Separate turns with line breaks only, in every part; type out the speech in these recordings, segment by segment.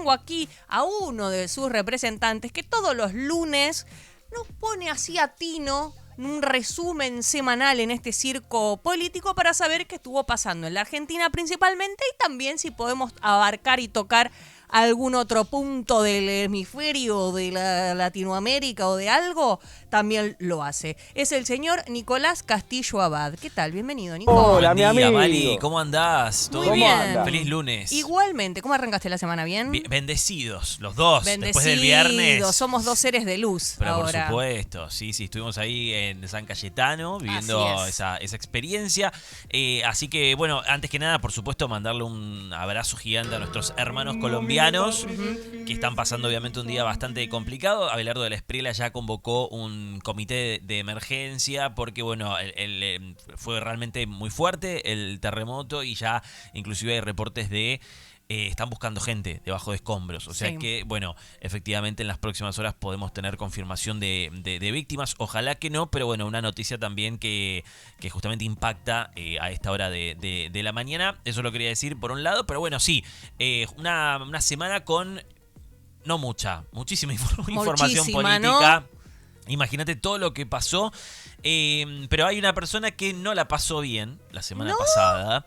tengo aquí a uno de sus representantes que todos los lunes nos pone así a tino un resumen semanal en este circo político para saber qué estuvo pasando en la Argentina principalmente y también si podemos abarcar y tocar algún otro punto del hemisferio de la Latinoamérica o de algo, también lo hace. Es el señor Nicolás Castillo Abad. ¿Qué tal? Bienvenido, Nico.
Hola,
Buen
mi
día,
amigo.
Mali. ¿Cómo andás?
Muy
¿Todo
bien.
Feliz lunes.
Igualmente, ¿cómo arrancaste la semana? ¿Bien?
Bendecidos, los dos.
Bendecidos.
Después del viernes.
Somos dos seres de luz
Pero
ahora.
por supuesto, sí, estuvimos ahí en San Cayetano viviendo esa experiencia. Así que, bueno, antes que nada, por supuesto, mandarle un abrazo gigante a nuestros hermanos colombianos que están pasando obviamente un día bastante complicado. Abelardo de la Espriella ya convocó un comité de emergencia porque, bueno, fue realmente muy fuerte el terremoto y ya inclusive hay reportes de... están buscando gente debajo de escombros. O sea que, bueno, efectivamente en las próximas horas podemos tener confirmación de víctimas. Ojalá que no, pero bueno, una noticia también que justamente impacta a esta hora de la mañana. Eso lo quería decir por un lado, pero bueno, sí, una semana con no muchísima información política. ¿No? Imagínate todo lo que pasó. Pero hay una persona que no la pasó bien la semana pasada.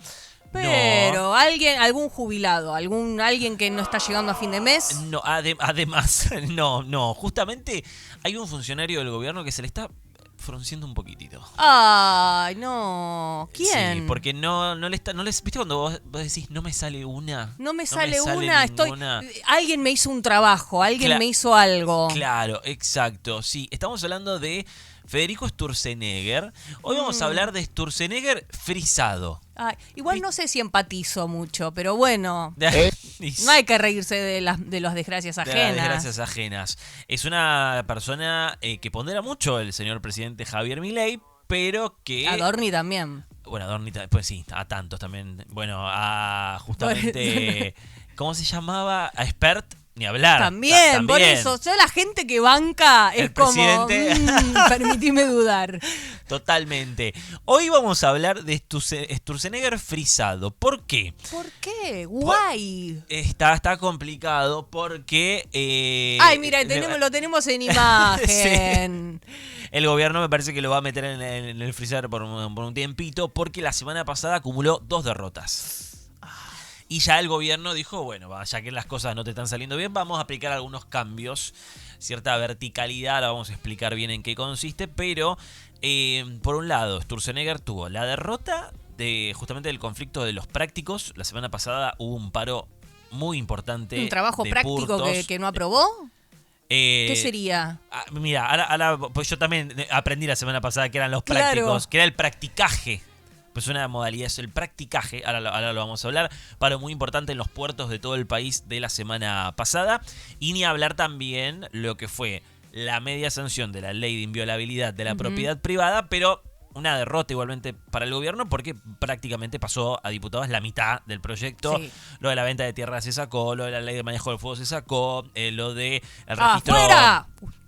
Pero no. Algún jubilado, alguien que no está llegando a fin de mes.
No, además, no. Justamente hay un funcionario del gobierno que se le está frunciendo un poquitito.
Ay, no. ¿Quién?
Sí, porque no les ¿viste cuando vos decís no me sale una?
No me sale una, alguien me hizo un trabajo, alguien me hizo algo.
Claro, exacto. Sí, estamos hablando de Federico Sturzenegger. Hoy vamos a hablar de Sturzenegger frisado.
Ay, igual no sé si empatizo mucho, pero bueno, no hay que reírse de las desgracias ajenas.
Las desgracias ajenas. Es una persona que pondera mucho el señor presidente Javier Milei, pero que...
Adorni también.
Bueno, Adorni, pues sí, a tantos también. Bueno, a justamente... ¿Cómo se llamaba? A Spert. Ni hablar.
También, por eso. Yo la gente que banca es como... permitime dudar.
Totalmente. Hoy vamos a hablar de Sturzenegger frisado. ¿Por qué?
¿Por qué? Guay.
Está complicado porque...
Ay, mira, lo tenemos en imagen.
Sí. El gobierno me parece que lo va a meter en el freezer por un tiempito porque la semana pasada acumuló 2 derrotas. Y ya el gobierno dijo, bueno, ya que las cosas no te están saliendo bien, vamos a aplicar algunos cambios, cierta verticalidad, la vamos a explicar bien en qué consiste, pero por un lado, Sturzenegger tuvo la derrota justamente del conflicto de los prácticos. La semana pasada hubo un paro muy importante.
¿Un trabajo práctico que no aprobó? ¿Qué sería?
Mira, ahora pues yo también aprendí la semana pasada que eran los prácticos, que era el practicaje. Pues una modalidad es el practicaje, ahora lo vamos a hablar, paro muy importante en los puertos de todo el país de la semana pasada, y ni hablar también lo que fue la media sanción de la ley de inviolabilidad de la propiedad privada, pero una derrota igualmente para el gobierno porque prácticamente pasó a diputados la mitad del proyecto. Sí. Lo de la venta de tierras se sacó, lo de la ley de manejo del fuego se sacó, lo de el registro...
¡Afuera!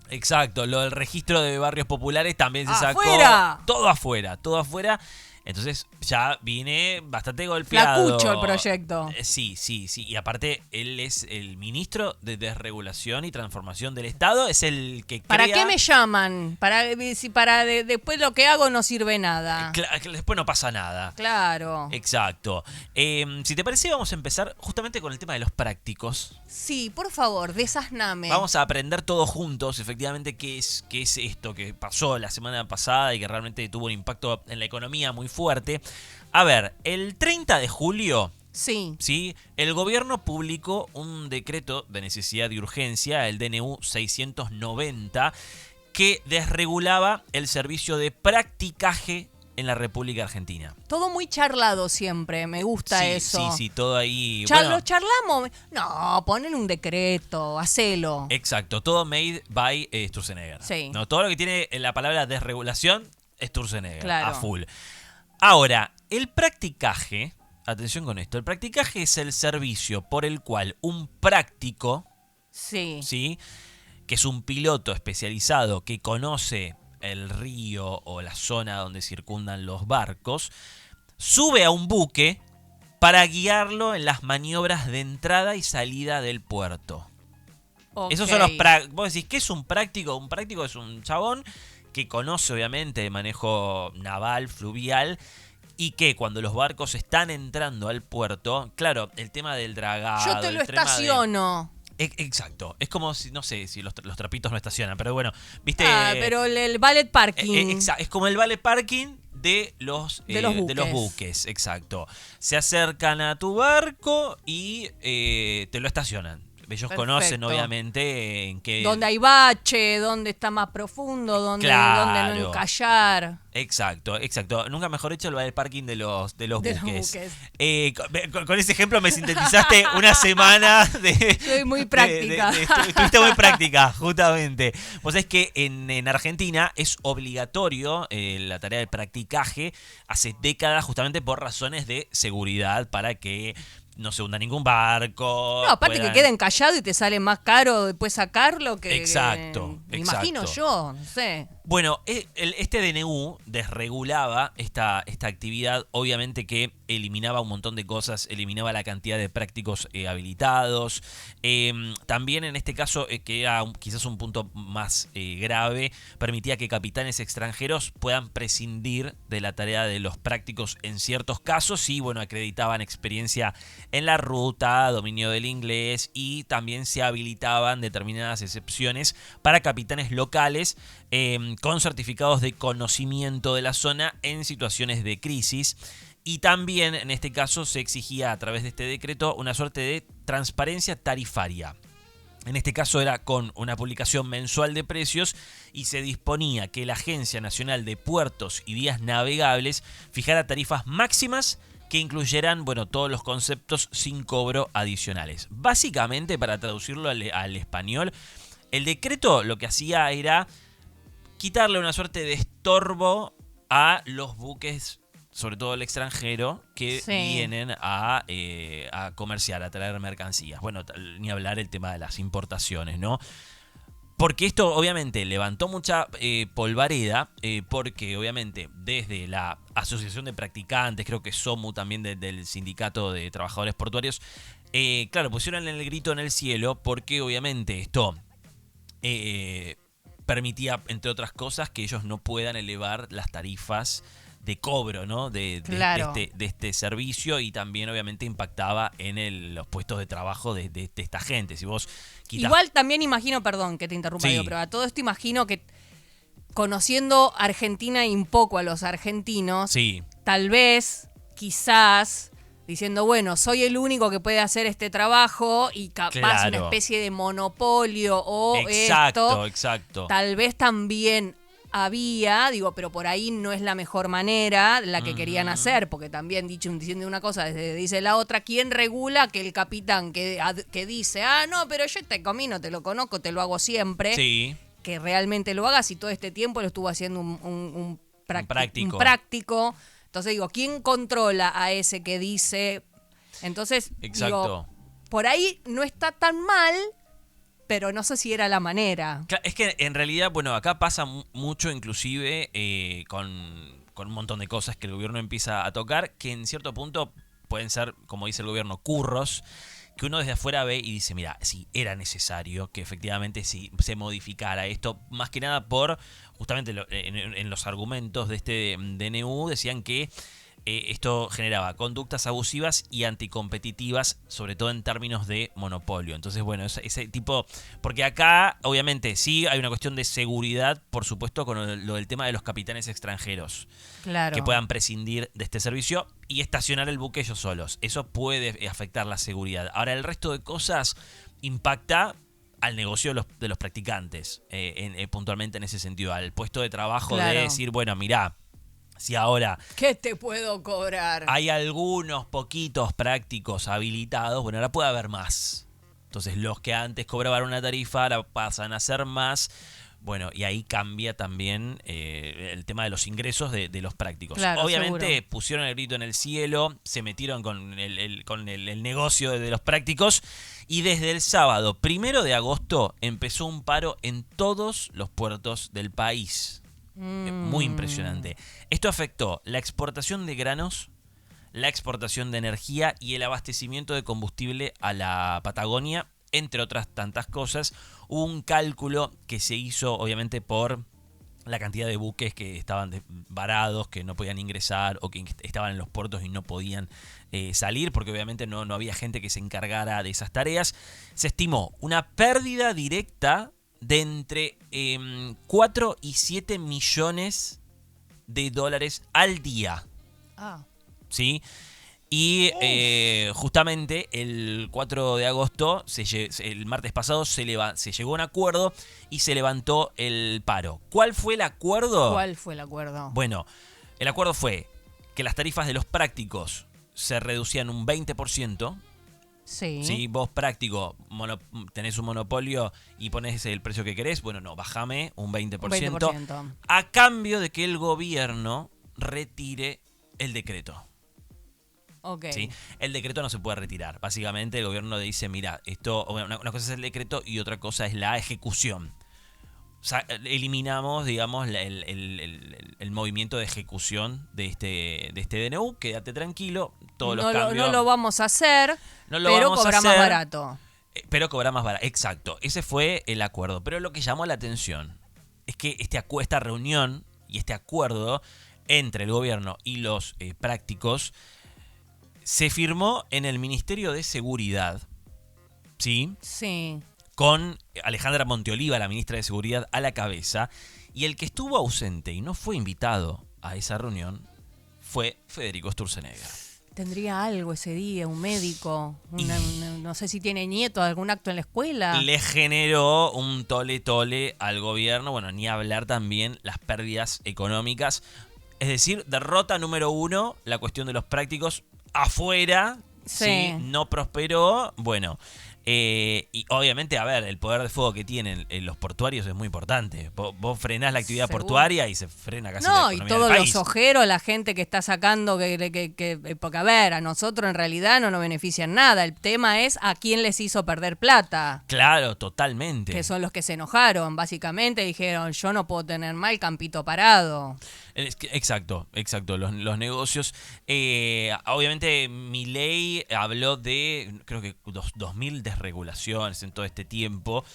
Exacto, lo del registro de barrios populares también se sacó.
¡Afuera!
Todo afuera. Entonces ya viene bastante golpeado.
Flacucho el proyecto.
Sí. Y aparte, él es el ministro de Desregulación y Transformación del Estado. Es el que crea...
¿Para qué me llaman? Después lo que hago no sirve nada.
Después no pasa nada.
Claro.
Exacto. Si te parece, vamos a empezar justamente con el tema de los prácticos.
Sí, por favor, desasname.
Vamos a aprender todos juntos, efectivamente, qué es esto que pasó la semana pasada y que realmente tuvo un impacto en la economía muy fuerte. A ver, el 30 de julio, ¿sí? El gobierno publicó un decreto de necesidad y urgencia, el DNU 690, que desregulaba el servicio de practicaje en la República Argentina.
Todo muy charlado siempre, me gusta eso.
Sí, todo ahí...
¿Lo charlamos? No, ponle un decreto, hacelo.
Exacto, todo made by Sturzenegger.
Sí.
No, todo lo que tiene la palabra desregulación, Sturzenegger,
claro.
A full. Ahora, el practicaje, atención con esto, el practicaje es el servicio por el cual un práctico, ¿sí? Que es un piloto especializado que conoce el río o la zona donde circundan los barcos, sube a un buque para guiarlo en las maniobras de entrada y salida del puerto.
Okay.
Esos son los vos decís, ¿qué es un práctico? Un práctico es un chabón que conoce obviamente de manejo naval, fluvial, y que cuando los barcos están entrando al puerto, claro, el tema del dragado...
Yo te lo estaciono.
Exacto, es como si, no sé, si los trapitos no estacionan, pero bueno, viste...
pero el valet parking.
Es como el valet parking de los buques, exacto. Se acercan a tu barco y te lo estacionan. Ellos conocen, obviamente, en qué...
Dónde hay bache, dónde está más profundo, dónde no encallar.
Exacto. Nunca mejor dicho el parking de los buques. Con ese ejemplo me sintetizaste una semana de...
Soy muy práctica.
Estuviste muy práctica, justamente. Vos sabés que en Argentina es obligatorio la tarea del practicaje hace décadas, justamente por razones de seguridad, para que no se hunda ningún barco.
No, aparte que queda encallado y te sale más caro después sacarlo que...
Exacto.
Me imagino yo, no sé.
Bueno, este DNU desregulaba esta actividad, obviamente que eliminaba un montón de cosas, eliminaba la cantidad de prácticos habilitados. También en este caso, que era quizás un punto más grave, permitía que capitanes extranjeros puedan prescindir de la tarea de los prácticos en ciertos casos y, bueno, acreditaban experiencia en la ruta, dominio del inglés, y también se habilitaban determinadas excepciones para capitanes locales con certificados de conocimiento de la zona en situaciones de crisis. Y también en este caso se exigía a través de este decreto una suerte de transparencia tarifaria. En este caso era con una publicación mensual de precios y se disponía que la Agencia Nacional de Puertos y Vías Navegables fijara tarifas máximas que incluyeran, bueno, todos los conceptos sin cobro adicionales. Básicamente, para traducirlo al español, el decreto lo que hacía era quitarle una suerte de estorbo a los buques, sobre todo el extranjero, que vienen a comerciar, a traer mercancías. Bueno, ni hablar el tema de las importaciones, ¿no? Porque esto obviamente levantó mucha polvareda, porque obviamente desde la Asociación de Practicantes, creo que SOMU también del Sindicato de Trabajadores Portuarios, claro, pusieron el grito en el cielo porque obviamente esto permitía, entre otras cosas, que ellos no puedan elevar las tarifas de cobro, ¿no? de este servicio, y también obviamente impactaba en los puestos de trabajo de esta gente. Si vos
Igual también imagino, perdón que te interrumpa, pero a todo esto imagino que, conociendo Argentina y un poco a los argentinos, tal vez, quizás, diciendo, bueno, soy el único que puede hacer este trabajo y capaz una especie de monopolio o
exacto.
Tal vez también había, pero por ahí no es la mejor manera la que querían hacer, porque también diciendo una cosa, dice la otra, ¿quién regula que el capitán que dice, no, pero yo te comí, no te lo conozco, te lo hago siempre, que realmente lo haga si todo este tiempo lo estuvo haciendo un práctico? Entonces ¿quién controla a ese que dice? Entonces, por ahí no está tan mal, pero no sé si era la manera.
Es que en realidad, bueno, acá pasa mucho inclusive con un montón de cosas que el gobierno empieza a tocar, que en cierto punto pueden ser, como dice el gobierno, curros, que uno desde afuera ve y dice, mira, sí, era necesario que efectivamente se modificara esto, más que nada por, justamente en los argumentos de este DNU, decían que esto generaba conductas abusivas y anticompetitivas, sobre todo en términos de monopolio. Entonces, bueno, ese tipo... Porque acá, obviamente, sí hay una cuestión de seguridad, por supuesto, con lo del tema de los capitanes extranjeros.
Claro.
Que puedan prescindir de este servicio y estacionar el buque ellos solos. Eso puede afectar la seguridad. Ahora, el resto de cosas impacta al negocio de los practicantes, puntualmente en ese sentido, al puesto de trabajo de decir, bueno, mirá, si ahora...
¿Qué te puedo cobrar?
Hay algunos poquitos prácticos habilitados, bueno, ahora puede haber más. Entonces los que antes cobraban una tarifa ahora pasan a ser más. Bueno, y ahí cambia también el tema de los ingresos de los prácticos.
Claro,
obviamente
seguro.
pusieron el grito en el cielo, se metieron con el negocio de los prácticos, y desde el sábado 1 de agosto empezó un paro en todos los puertos del país. Muy impresionante. Esto afectó la exportación de granos, la exportación de energía y el abastecimiento de combustible a la Patagonia, entre otras tantas cosas. Hubo un cálculo que se hizo obviamente por la cantidad de buques que estaban varados, que no podían ingresar o que estaban en los puertos y no podían salir, porque obviamente no había gente que se encargara de esas tareas. Se estimó una pérdida directa de entre 4 y 7 millones de dólares al día. ¿Sí? Y justamente el 4 de agosto, el martes pasado, se llegó a un acuerdo y se levantó el paro. ¿Cuál fue el acuerdo?
¿Cuál fue el acuerdo?
Bueno, el acuerdo fue que las tarifas de los prácticos se reducían un 20%.
Sí.
Si vos práctico tenés un monopolio y ponés el precio que querés, bueno, no, bajame un 20%. A cambio de que el gobierno retire el decreto.
Okay.
¿Sí? El decreto no se puede retirar. Básicamente el gobierno dice, mira, esto, una cosa es el decreto y otra cosa es la ejecución. O sea, eliminamos, digamos, el movimiento de ejecución de este DNU. Quédate tranquilo, todos los cambios.
No lo vamos a hacer, pero cobra más barato.
Pero cobra más barato, exacto. Ese fue el acuerdo. Pero lo que llamó la atención es que esta reunión y este acuerdo entre el gobierno y los prácticos se firmó en el Ministerio de Seguridad, ¿sí?
Sí.
Con Alejandra Monteoliva, la ministra de Seguridad, a la cabeza. Y el que estuvo ausente y no fue invitado a esa reunión fue Federico Sturzenegger.
¿Tendría algo ese día? ¿Un médico? No sé si tiene nieto, algún acto en la escuela.
Le generó un tole al gobierno. Bueno, ni hablar también las pérdidas económicas. Es decir, derrota número 1, la cuestión de los prácticos afuera. Sí. No prosperó. Bueno, y obviamente, a ver, el poder de fuego que tienen los portuarios es muy importante. Vos frenás la actividad portuaria y se frena casi la economía
y todos
del país.
los ojeros, la gente que está sacando, porque a ver, a nosotros en realidad no nos benefician nada. El tema es a quién les hizo perder plata.
Claro, totalmente.
Que son los que se enojaron, básicamente dijeron, yo no puedo tener más el campito parado.
Exacto, los negocios. Obviamente Milei habló de, creo que 2.000 desregulaciones en todo este tiempo.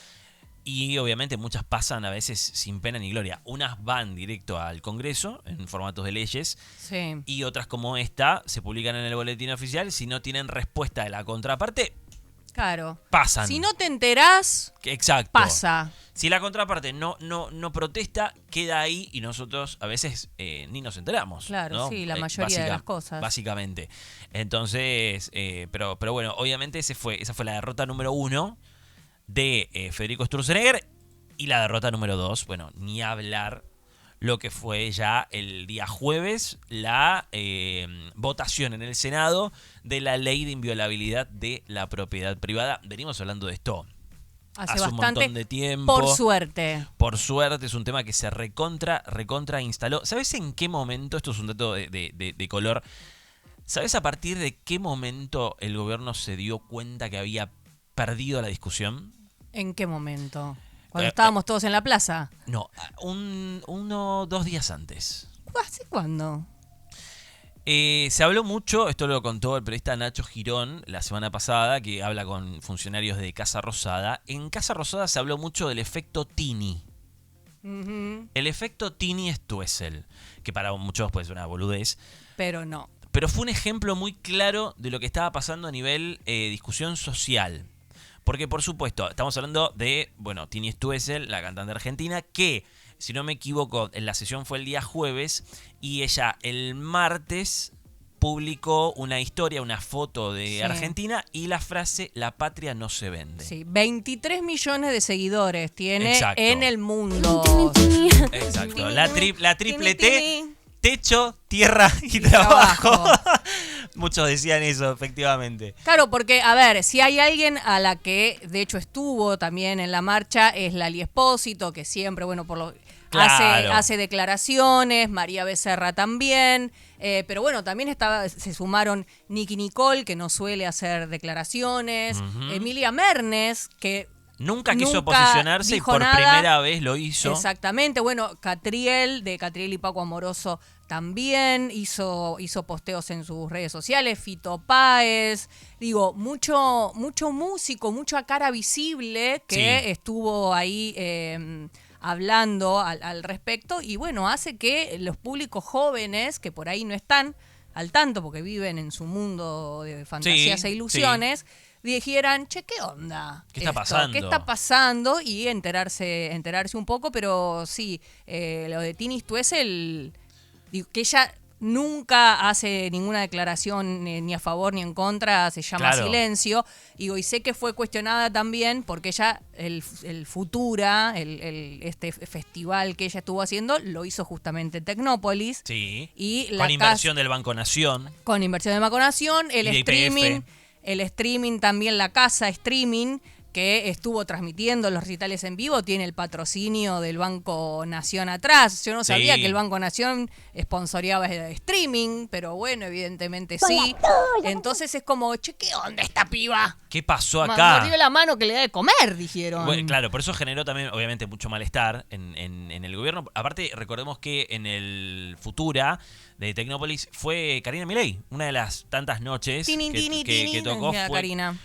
Y obviamente muchas pasan a veces sin pena ni gloria. Unas van directo al Congreso en formatos de leyes.
Sí.
Y otras como esta se publican en el boletín oficial. Si no tienen respuesta de la contraparte,
claro,
pasan.
Si no te enterás,
exacto,
pasa.
Si la contraparte no protesta, queda ahí y nosotros a veces ni nos enteramos.
Claro,
¿no?
Sí, la mayoría de las cosas.
Básicamente. Entonces, pero bueno, obviamente esa fue la derrota número 1 de Federico Sturzenegger. Y la derrota número 2, bueno, ni hablar lo que fue ya el día jueves la votación en el Senado de la ley de inviolabilidad de la propiedad privada. Venimos hablando de esto hace un montón de tiempo.
Por suerte.
Por suerte, es un tema que se recontra instaló. ¿Sabes en qué momento? Esto es un dato de color. ¿Sabes a partir de qué momento el gobierno se dio cuenta que había perdido la discusión?
¿En qué momento? ¿Cuando estábamos todos en la plaza?
No, 2 días antes.
¿Hace cuándo?
Se habló mucho, esto lo contó el periodista Nacho Girón la semana pasada, que habla con funcionarios de Casa Rosada. En Casa Rosada se habló mucho del efecto Tini.
Uh-huh.
El efecto Tini-Stoessel, que para muchos puede ser una boludez.
Pero no.
Pero fue un ejemplo muy claro de lo que estaba pasando a nivel discusión social. Porque, por supuesto, estamos hablando de, Tini Stoessel, la cantante argentina, que, si no me equivoco, en la sesión fue el día jueves, y ella el martes publicó una historia, una foto de Argentina, y la frase, la patria no se vende.
Sí, 23 millones de seguidores tiene
Exacto.
En el mundo.
Exacto, la triple T, techo, tierra y trabajo. Muchos decían eso, efectivamente.
Claro, porque, a ver, si hay alguien a la que, de hecho, estuvo también en la marcha, es Lali Espósito, que siempre,
claro,
hace declaraciones, María Becerra también, pero bueno, también se sumaron Nicky Nicole, que no suele hacer declaraciones, Emilia Mernes, que
nunca quiso posicionarse y por primera vez lo hizo.
Exactamente, Catriel, de Catriel y Paco Amoroso, también hizo posteos en sus redes sociales, Fito Páez, digo, mucho músico, mucha cara visible que estuvo ahí hablando al respecto, y bueno, hace que los públicos jóvenes que por ahí no están al tanto porque viven en su mundo de fantasías e ilusiones, dijeran, che, ¿qué onda?
¿Qué está pasando?
¿Qué está pasando? Y enterarse un poco, pero sí, lo de Tini Stoessel, que ella nunca hace ninguna declaración ni a favor ni en contra, se llama silencio. Y sé que fue cuestionada también porque ella, el Futura, este festival que ella estuvo haciendo, lo hizo justamente en Tecnópolis.
Sí.
Y
con inversión del Banco Nación.
Con inversión del Banco Nación, el
streaming.
El streaming también, la casa streaming, que estuvo transmitiendo los recitales en vivo, tiene el patrocinio del Banco Nación atrás. Yo no sabía que el Banco Nación sponsoreaba el streaming, pero bueno, evidentemente sí. Entonces es como, che, ¿qué onda esta piba?
¿Qué pasó acá?
Mordió la mano que le da de comer, dijeron.
Bueno, claro, por eso generó también, obviamente, mucho malestar en el gobierno. Aparte, recordemos que en el Futura de Tecnópolis fue Karina Milei. Una de las tantas noches que tocó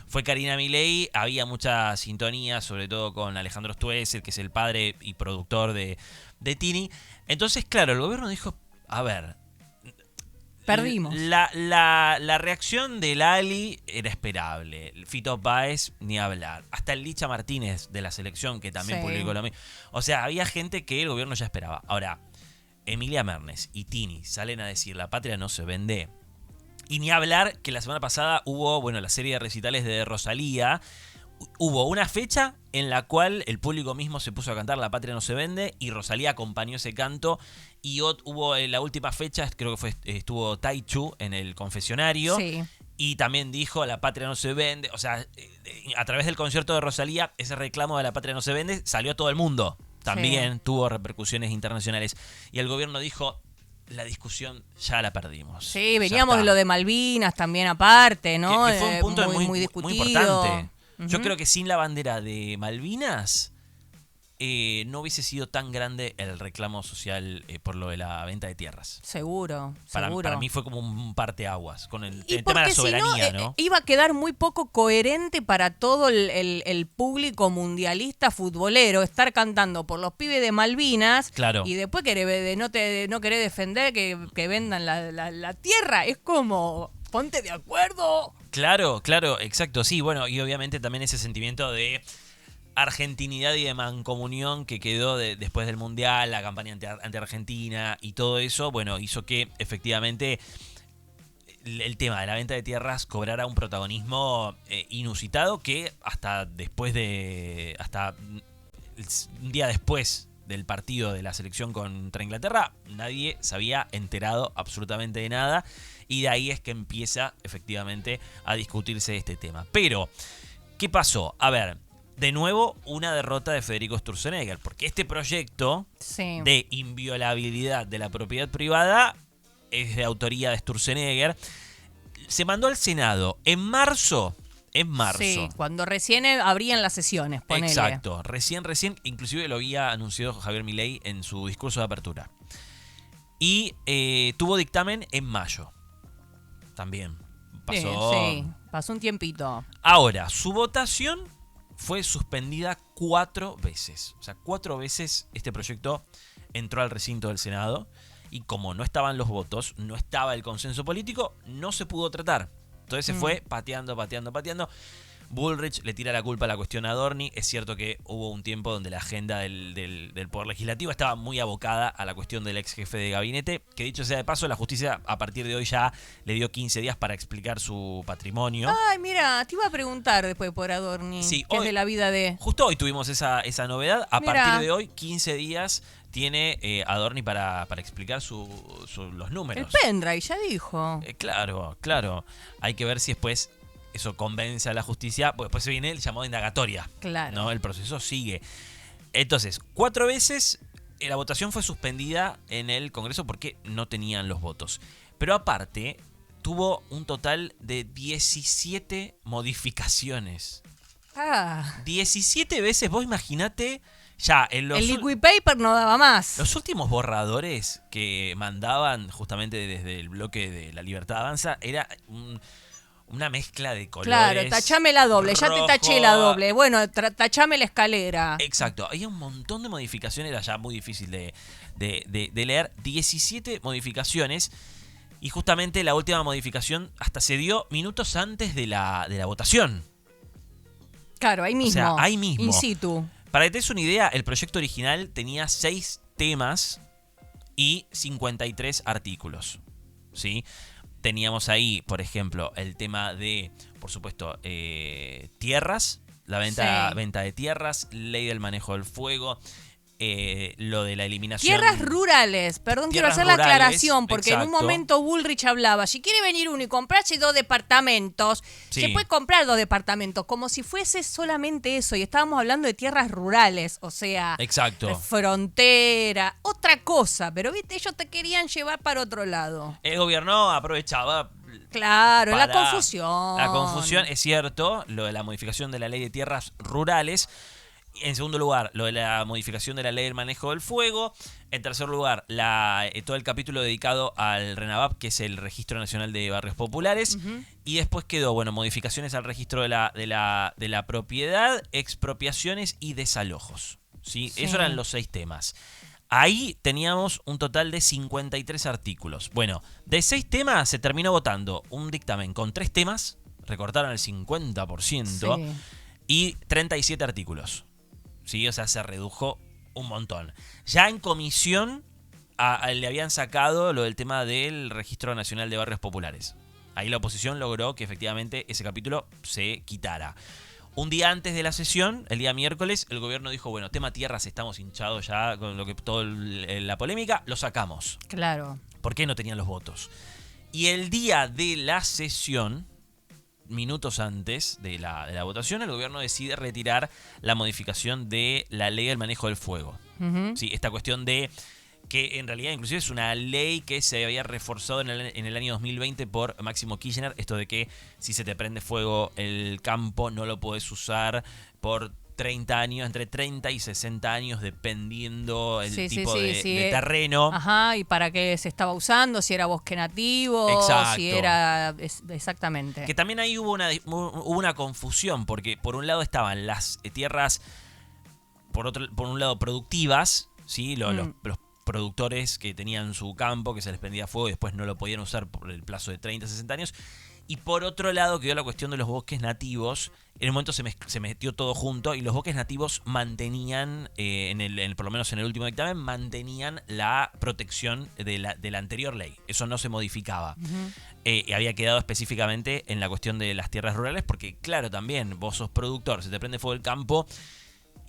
fue Karina Milei. Había mucha sintonía, sobre todo con Alejandro Stoessel, que es el padre y productor de Tini. Entonces, claro, el gobierno dijo, a ver,
perdimos.
La reacción de Lali era esperable. Fito Páez, ni hablar. Hasta el Licha Martínez de la selección, que también publicó lo mismo. O sea, había gente que el gobierno ya esperaba. Ahora, Emilia Mernes y Tini salen a decir, la patria no se vende. Y ni hablar que la semana pasada hubo, la serie de recitales de Rosalía. Hubo una fecha en la cual el público mismo se puso a cantar La patria no se vende y Rosalía acompañó ese canto. Y hubo la última fecha, creo que estuvo Taichu en el confesionario.
Sí.
Y también dijo La patria no se vende. O sea, a través del concierto de Rosalía, ese reclamo de La patria no se vende salió a todo el mundo. También tuvo repercusiones internacionales. Y el gobierno dijo, la discusión ya la perdimos.
Sí, veníamos de lo de Malvinas también aparte, ¿no?
Que fue un punto muy
discutido.
Muy importante. Yo creo que sin la bandera de Malvinas no hubiese sido tan grande el reclamo social por lo de la venta de tierras.
Seguro.
Para mí fue como un parteaguas con el tema de la soberanía, ¿no?
Iba a quedar muy poco coherente para todo el público mundialista futbolero estar cantando por los pibes de Malvinas y después no querer defender que vendan la tierra. Es como, ponte de acuerdo.
Claro, exacto, sí, y obviamente también ese sentimiento de argentinidad y de mancomunión que quedó después del Mundial, la campaña ante Argentina y todo eso, hizo que efectivamente el tema de la venta de tierras cobrara un protagonismo inusitado que hasta un día después del partido de la selección contra Inglaterra, nadie se había enterado absolutamente de nada. Y de ahí es que empieza efectivamente a discutirse este tema. Pero, ¿qué pasó? A ver, de nuevo una derrota de Federico Sturzenegger. Porque este proyecto de inviolabilidad de la propiedad privada es de autoría de Sturzenegger. Se mandó al Senado en marzo. Sí,
cuando recién abrían las sesiones, ponele.
Exacto, recién, inclusive lo había anunciado Javier Milei en su discurso de apertura. Y tuvo dictamen en mayo. También
pasó un tiempito.
Ahora, su votación fue suspendida 4 veces. O sea, 4 veces este proyecto entró al recinto del Senado. Y como no estaban los votos, no estaba el consenso político, no se pudo tratar. Entonces se fue pateando. Bullrich le tira la culpa a la cuestión a Adorni. Es cierto que hubo un tiempo donde la agenda del Poder Legislativo estaba muy abocada a la cuestión del ex jefe de gabinete, que dicho sea de paso, la justicia a partir de hoy ya le dio 15 días para explicar su patrimonio.
Ay, mira, te iba a preguntar después por Adorni, que es de la vida de...
Justo hoy tuvimos esa novedad. A partir de hoy, 15 días tiene Adorni para explicar los números.
El pendrive, ya dijo.
Claro. Hay que ver si después eso convence a la justicia, porque después se viene el llamado indagatoria.
Claro.
¿No? El proceso sigue. Entonces, 4 veces la votación fue suspendida en el Congreso porque no tenían los votos. Pero aparte, tuvo un total de 17 modificaciones. 17 veces, vos imaginate Ya en
el liquid paper no daba más.
Los últimos borradores que mandaban justamente desde el bloque de La Libertad Avanza era una mezcla de colores.
Claro, tachame la doble, ya te taché la doble. Bueno, tachame la escalera.
Exacto, había un montón de modificaciones, era ya muy difícil de leer. 17 modificaciones. Y justamente la última modificación hasta se dio minutos antes de la votación.
Claro, ahí mismo.
O sea, ahí mismo.
In situ.
Para que te des una idea, el proyecto original tenía 6 temas y 53 artículos. ¿Sí? Teníamos ahí, por ejemplo, el tema de, por supuesto, tierras, la venta de tierras, ley del manejo del fuego, lo de la eliminación.
Tierras rurales, perdón, quiero hacer la aclaración, porque en un momento Bullrich hablaba, si quiere venir uno y comprarse 2 departamentos, se puede comprar 2 departamentos, como si fuese solamente eso, y estábamos hablando de tierras rurales, o sea, frontera, otra cosa, pero viste, ellos te querían llevar para otro lado.
El gobierno aprovechaba.
Claro, la confusión.
La confusión, es cierto, lo de la modificación de la ley de tierras rurales. En segundo lugar, lo de la modificación de la ley del manejo del fuego. En tercer lugar, todo el capítulo dedicado al RENAVAP, que es el Registro Nacional de Barrios Populares. Y después quedó, modificaciones al registro de la propiedad, expropiaciones y desalojos. ¿Sí? Esos eran los 6 temas. Ahí teníamos un total de 53 artículos. Bueno, de 6 temas se terminó votando un dictamen con 3 temas, recortaron el 50%, y 37 artículos. ¿Sí? O sea, se redujo un montón. Ya en comisión le habían sacado lo del tema del Registro Nacional de Barrios Populares. Ahí la oposición logró que efectivamente ese capítulo se quitara. Un día antes de la sesión, el día miércoles, el gobierno dijo, bueno, tema tierras, estamos hinchados ya con lo que toda la polémica, lo sacamos.
Claro.
¿Por qué no tenían los votos? Y el día de la sesión, minutos antes de la votación, el gobierno decide retirar la modificación de la ley del manejo del fuego. Sí, esta cuestión de que en realidad inclusive es una ley que se había reforzado en el año 2020 por Máximo Kirchner, esto de que si se te prende fuego el campo no lo podés usar por 30 años, entre 30 y 60 años, dependiendo el tipo de terreno.
Ajá, y para qué se estaba usando, si era bosque nativo, si era... Exactamente.
Que también ahí hubo una confusión, porque por un lado estaban las tierras, por un lado productivas, ¿sí? Los productores que tenían su campo, que se les prendía fuego y después no lo podían usar por el plazo de 30, 60 años. Y por otro lado quedó la cuestión de los bosques nativos. En el momento se metió todo junto y los bosques nativos mantenían, por lo menos en el último dictamen, mantenían la protección de la anterior ley. Eso no se modificaba. Había quedado específicamente en la cuestión de las tierras rurales porque, claro, también vos sos productor, se te prende fuego el campo,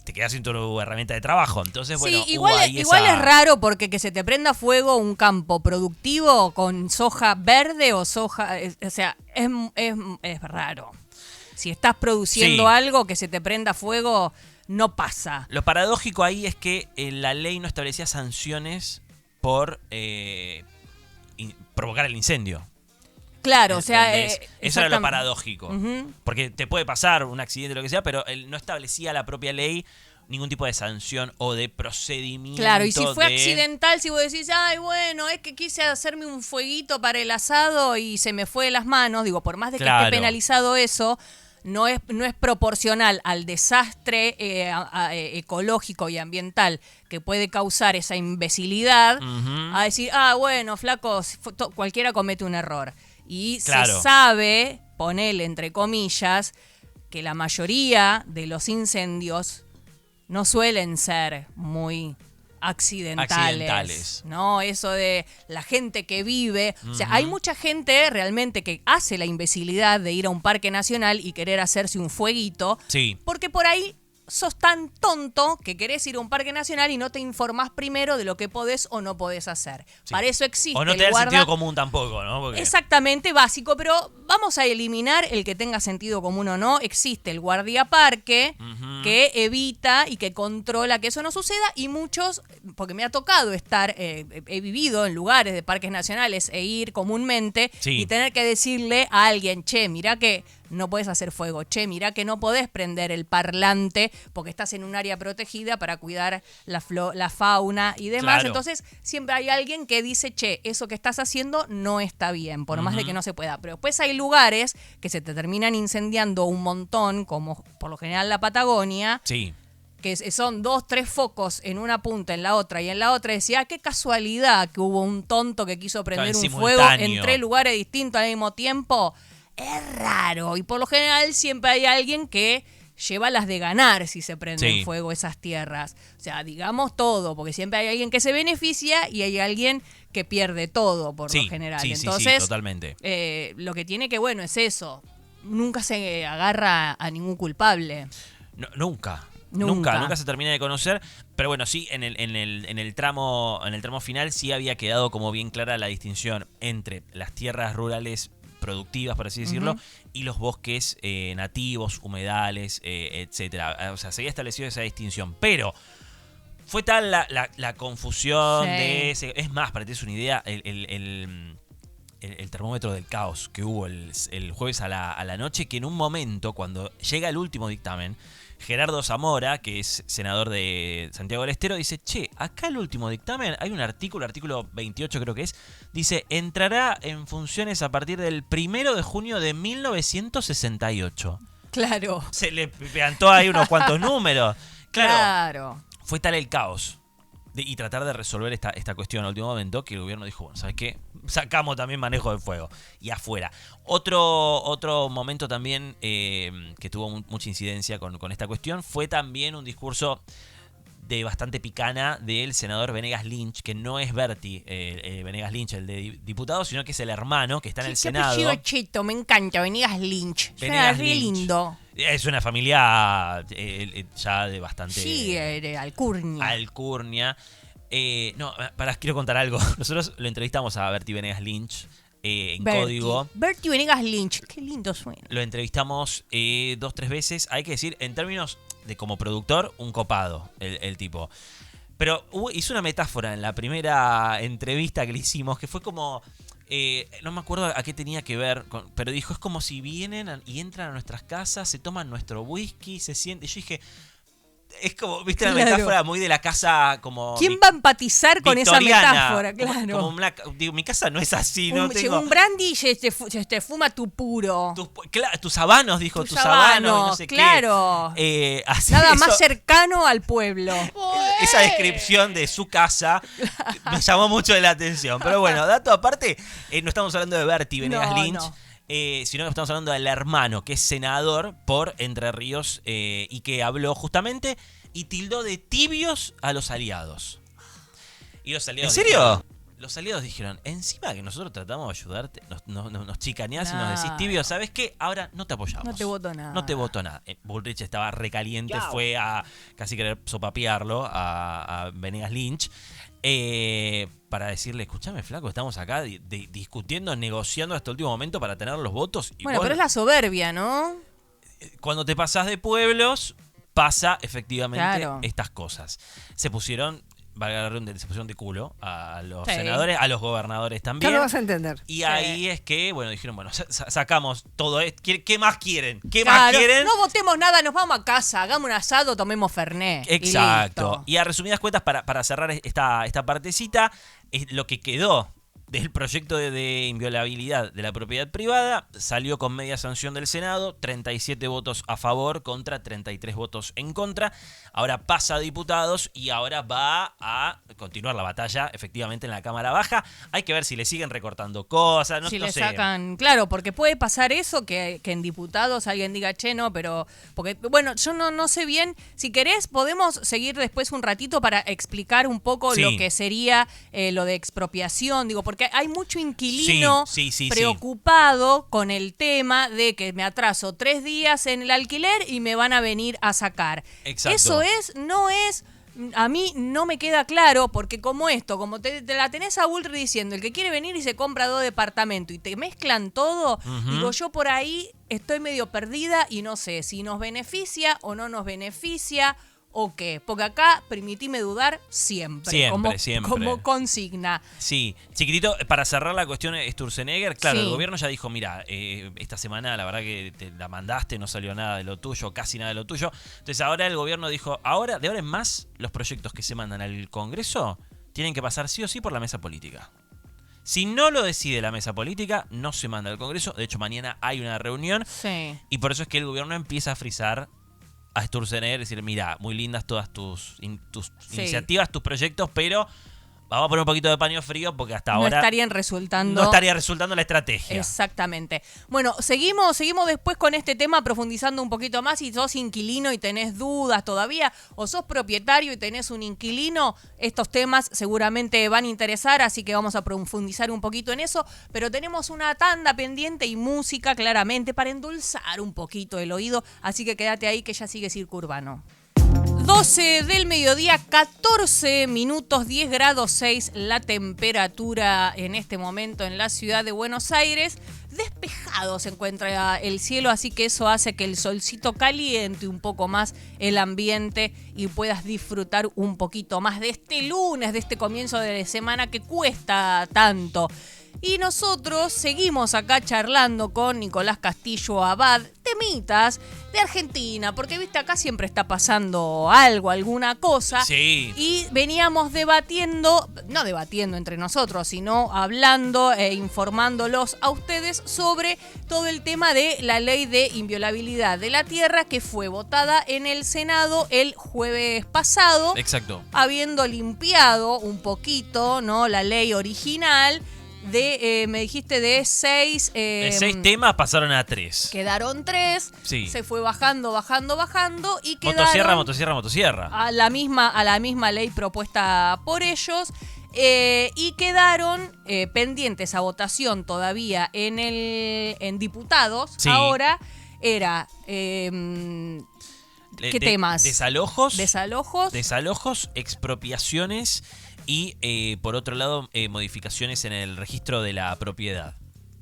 te quedas sin tu herramienta de trabajo. Entonces, bueno,
igual es raro porque que se te prenda fuego un campo productivo con soja verde o soja... O sea, es raro. Si estás produciendo algo que se te prenda fuego, no pasa.
Lo paradójico ahí es que la ley no establecía sanciones por provocar el incendio.
Claro, o sea...
eso era lo paradójico. Porque te puede pasar un accidente o lo que sea, pero él no establecía la propia ley ningún tipo de sanción o de procedimiento.
Claro, y si fue accidental, si vos decís, ay, bueno, es que quise hacerme un fueguito para el asado y se me fue de las manos, digo, por más de que esté penalizado eso, no es proporcional al desastre ecológico y ambiental que puede causar esa imbecilidad, a decir, bueno, flaco, cualquiera comete un error. Y se sabe, ponele entre comillas, que la mayoría de los incendios no suelen ser muy accidentales. ¿No? Eso de la gente que vive. O sea, hay mucha gente realmente que hace la imbecilidad de ir a un parque nacional y querer hacerse un fueguito.
Sí.
Porque por ahí sos tan tonto que querés ir a un parque nacional y no te informás primero de lo que podés o no podés hacer. Sí. Para eso existe.
O no te da el sentido común tampoco, ¿no? Porque...
Exactamente, básico, pero vamos a eliminar el que tenga sentido común o no. Existe el guardiaparque que evita y que controla que eso no suceda, y muchos, porque me ha tocado estar, he vivido en lugares de parques nacionales e ir comúnmente y tener que decirle a alguien, che, mirá que no podés hacer fuego. Che, mirá que no podés prender el parlante porque estás en un área protegida para cuidar la fauna y demás.
Claro.
Entonces, siempre hay alguien que dice, che, eso que estás haciendo no está bien, por más de que no se pueda. Pero después hay lugares que se te terminan incendiando un montón, como por lo general la Patagonia.
Sí.
Que son 2, 3 focos en una punta, en la otra y en la otra, decía, qué casualidad que hubo un tonto que quiso prender un fuego en 3 lugares distintos al mismo tiempo. Es raro. Y por lo general siempre hay alguien que lleva las de ganar si se prende en fuego esas tierras. O sea, digamos todo, porque siempre hay alguien que se beneficia y hay alguien que pierde todo por lo general. Entonces,
sí, totalmente.
Lo que tiene que, bueno, es eso. Nunca se agarra a ningún culpable.
No, Nunca se termina de conocer, pero bueno, sí, en el tramo final sí había quedado como bien clara la distinción entre las tierras rurales productivas, por así decirlo, y los bosques nativos, humedales, etcétera. O sea, se había establecido esa distinción, pero fue tal la confusión de ese. Es más, para que te des una idea, el termómetro del caos que hubo el jueves a la noche, que en un momento, cuando llega el último dictamen, Gerardo Zamora, que es senador de Santiago del Estero, dice, che, acá el último dictamen, hay un artículo 28 creo que es, dice, entrará en funciones a partir del 1 de junio de 1968.
Claro.
Se le plantó ahí unos cuantos números.
Claro.
Fue tal el caos y tratar de resolver esta cuestión al último momento que el gobierno dijo, bueno, ¿sabes qué? Sacamos también manejo del fuego. Y afuera. Otro momento también que tuvo mucha incidencia con esta cuestión fue también un discurso de bastante picana del senador Venegas Lynch, que no es Berti Venegas Lynch, el de diputado, sino que es el hermano que está en el Senado.
Qué apellido cheto, me encanta, Venegas Lynch.
Venegas
Suena re
Lynch.
lindo.
Es una familia ya de bastante...
Sí, de Alcurnia.
Quiero contar algo. Nosotros lo entrevistamos a Berti Venegas Lynch en
Berti.
Código.
Berti Venegas Lynch, qué lindo suena.
Lo entrevistamos 2, 3 veces. Hay que decir, en términos de como productor, un copado el tipo. Pero hizo una metáfora en la primera entrevista que le hicimos, que fue como... no me acuerdo a qué tenía que ver, pero dijo, es como si vienen y entran a nuestras casas, se toman nuestro whisky, se sienten... Y yo dije... Es como, viste, la metáfora muy de la casa como...
¿Quién va a empatizar con esa metáfora? Claro.
Digo, mi casa no es así, ¿no?
Un brandy se te fuma tu puro.
Tus habanos, dijo, tus habanos, no sé
claro.
qué.
Nada más cercano al pueblo.
Esa descripción de su casa me llamó mucho la atención. Pero bueno, dato aparte, no estamos hablando de Berti Venegas Lynch. No. Sino que estamos hablando del hermano, que es senador por Entre Ríos y que habló justamente y tildó de tibios a los aliados. Y los aliados...
¿En serio?
Los aliados dijeron, encima que nosotros tratamos de ayudarte, nos chicaneás y nos decís tibio, ¿sabes qué? Ahora no te apoyamos.
No te voto nada.
No te voto nada. Bullrich estaba recaliente, fue a casi querer sopapearlo a Venegas Lynch. Para decirle, escúchame, flaco, estamos acá discutiendo, negociando hasta el último momento para tener los votos. Y
bueno, pero es la soberbia, ¿no?
Cuando te pasas de pueblos, pasa efectivamente estas cosas. Se pusieron, valga la redundancia, se pusieron de culo a los senadores, a los gobernadores también.
Ya lo vas a entender.
Y ahí es que, bueno, dijeron, bueno, sacamos todo esto. ¿Qué más quieren? ¿Qué más quieren?
No votemos nada, nos vamos a casa, hagamos un asado, tomemos Fernet.
Exacto. Y a resumidas cuentas, para cerrar esta partecita, lo que quedó del proyecto de inviolabilidad de la propiedad privada salió con media sanción del Senado, 37 votos a favor contra 33 votos en contra. Ahora pasa a diputados y ahora va a continuar la batalla efectivamente en la Cámara Baja. Hay que ver si le siguen recortando cosas, no sé.
Sacan, claro, porque puede pasar eso, que en diputados alguien diga, che, no, pero... porque bueno, yo no sé bien. Si querés, podemos seguir después un ratito para explicar un poco lo que sería lo de expropiación, digo, porque hay mucho inquilino preocupado con el tema de que me atraso 3 días en el alquiler y me van a venir a sacar.
Exacto.
Eso no es, a mí no me queda claro, porque como te la tenés a Bullrich diciendo, el que quiere venir y se compra 2 departamentos y te mezclan todo, digo, yo por ahí estoy medio perdida y no sé si nos beneficia o no nos beneficia, o qué? Porque acá permitime dudar siempre. Como consigna.
Sí, chiquitito, para cerrar la cuestión Sturzenegger, claro,
Sí.
el gobierno ya dijo, mira, esta semana la verdad que te la mandaste, no salió nada de lo tuyo, casi nada de lo tuyo. Entonces ahora el gobierno dijo, de ahora en más, los proyectos que se mandan al Congreso tienen que pasar sí o sí por la mesa política. Si no lo decide la mesa política, no se manda al Congreso. De hecho, mañana hay una reunión.
Sí.
Y por eso es que el gobierno empieza a frizar a Sturzenegger, decir, mira, muy lindas todas tus
Sí.
iniciativas, tus proyectos, pero vamos a poner un poquito de paño frío porque hasta ahora
No estaría resultando
la estrategia.
Exactamente. Bueno, seguimos después con este tema profundizando un poquito más. Si sos inquilino y tenés dudas todavía, o sos propietario y tenés un inquilino, estos temas seguramente van a interesar, así que vamos a profundizar un poquito en eso. Pero tenemos una tanda pendiente y música claramente para endulzar un poquito el oído, así que quédate ahí que ya sigue Circo Urbano. 12 del mediodía, 14 minutos, 10 grados 6 la temperatura en este momento en la ciudad de Buenos Aires. Despejado se encuentra el cielo, así que eso hace que el solcito caliente un poco más el ambiente y puedas disfrutar un poquito más de este lunes, de este comienzo de semana que cuesta tanto. Y nosotros seguimos acá charlando con Nicolás Castillo Abad, temitas de Argentina, porque viste, acá siempre está pasando algo, alguna cosa.
Sí.
Y veníamos no debatiendo entre nosotros, sino hablando e informándolos a ustedes sobre todo el tema de la ley de inviolabilidad de la tierra que fue votada en el Senado el jueves pasado.
Exacto.
Habiendo limpiado un poquito, ¿no?, la ley original. Me dijiste de 6...
De 6 temas pasaron a 3.
Quedaron 3,
Sí.
Se fue bajando y quedaron...
Motosierra.
A la misma ley propuesta por ellos. Y quedaron pendientes a votación todavía en diputados.
Sí.
Ahora era... ¿Qué temas?
Desalojos, expropiaciones y, por otro lado, modificaciones en el registro de la propiedad.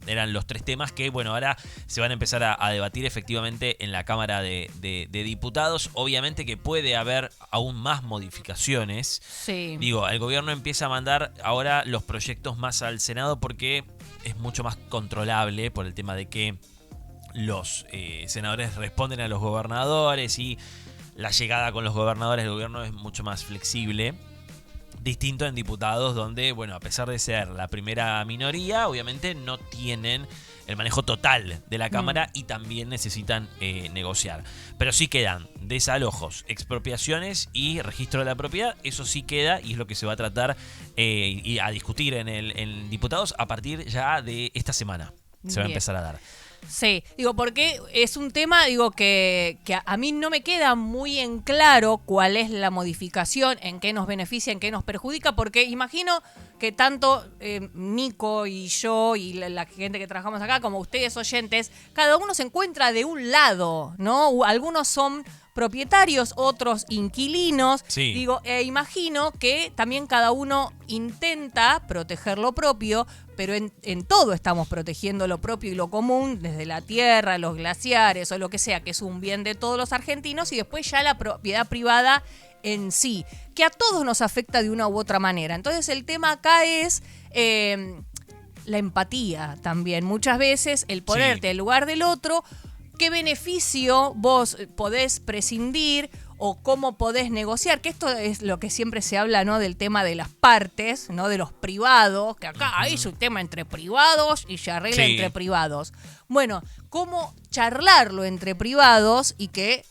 Eran los 3 temas que, bueno, ahora se van a empezar a debatir efectivamente en la Cámara de Diputados. Obviamente que puede haber aún más modificaciones.
Sí.
Digo, el gobierno empieza a mandar ahora los proyectos más al Senado porque es mucho más controlable por el tema de que los senadores responden a los gobernadores y la llegada con los gobernadores del gobierno es mucho más flexible. Distinto en diputados donde, bueno, a pesar de ser la primera minoría, obviamente no tienen el manejo total de la Cámara y también necesitan negociar. Pero sí quedan desalojos, expropiaciones y registro de la propiedad. Eso sí queda y es lo que se va a tratar y a discutir en diputados a partir ya de esta semana. Se va a empezar a dar.
Sí, digo, porque es un tema, digo, que a mí no me queda muy en claro cuál es la modificación, en qué nos beneficia, en qué nos perjudica, porque imagino que tanto Nico y yo y la gente que trabajamos acá, como ustedes oyentes, cada uno se encuentra de un lado, ¿no? Algunos son propietarios, otros inquilinos.
Sí.
Digo, imagino que también cada uno intenta proteger lo propio, pero en todo estamos protegiendo lo propio y lo común, desde la tierra, los glaciares o lo que sea, que es un bien de todos los argentinos, y después ya la propiedad privada en sí, que a todos nos afecta de una u otra manera. Entonces el tema acá es la empatía también. Muchas veces el ponerte en lugar del otro, qué beneficio vos podés prescindir o cómo podés negociar, que esto es lo que siempre se habla, ¿no?, del tema de las partes, ¿no?, de los privados, que acá hay un tema entre privados y se arregla entre privados. Bueno, cómo charlarlo entre privados y que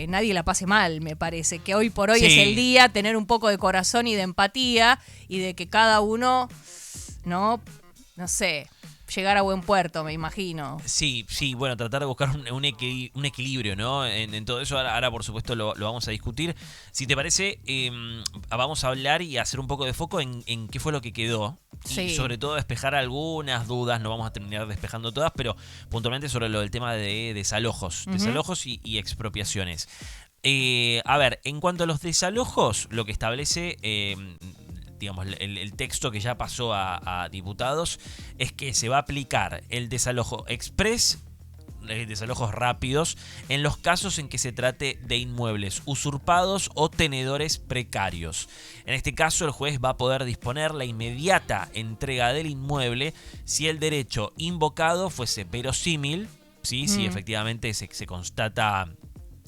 nadie la pase mal, me parece, que hoy por hoy es el día, tener un poco de corazón y de empatía y de que cada uno, no sé, llegar a buen puerto, me imagino.
Sí, bueno, tratar de buscar un equilibrio, ¿no? En todo eso, ahora por supuesto lo vamos a discutir. Si te parece, vamos a hablar y hacer un poco de foco en qué fue lo que quedó. Y sobre todo despejar algunas dudas, no vamos a terminar despejando todas, pero puntualmente sobre lo del tema de desalojos. Desalojos y expropiaciones. A ver, en cuanto a los desalojos, lo que establece... digamos, el texto que ya pasó a diputados es que se va a aplicar el desalojo express desalojos rápidos en los casos en que se trate de inmuebles usurpados o tenedores precarios. En este caso, el juez va a poder disponer la inmediata entrega del inmueble si el derecho invocado fuese verosímil, ¿sí? Si efectivamente se constata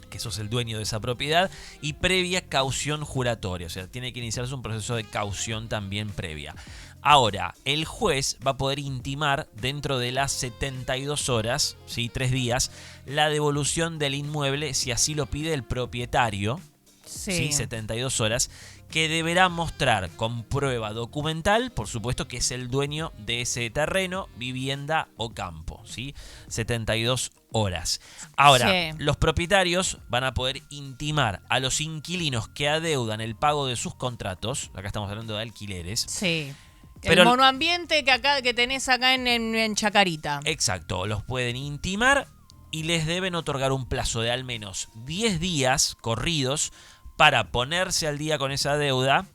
que sos el dueño de esa propiedad, y previa caución juratoria, o sea, tiene que iniciarse un proceso de caución también previa. Ahora, el juez va a poder intimar dentro de las 72 horas, ¿sí? 3 días, la devolución del inmueble si así lo pide el propietario, ¿sí? 72 horas, que deberá mostrar con prueba documental, por supuesto, que es el dueño de ese terreno, vivienda o campo, ¿sí? 72 horas. Ahora, los propietarios van a poder intimar a los inquilinos que adeudan el pago de sus contratos, acá estamos hablando de alquileres.
Sí. Pero el monoambiente que tenés acá en Chacarita.
Exacto, los pueden intimar y les deben otorgar un plazo de al menos 10 días corridos para ponerse al día con esa deuda,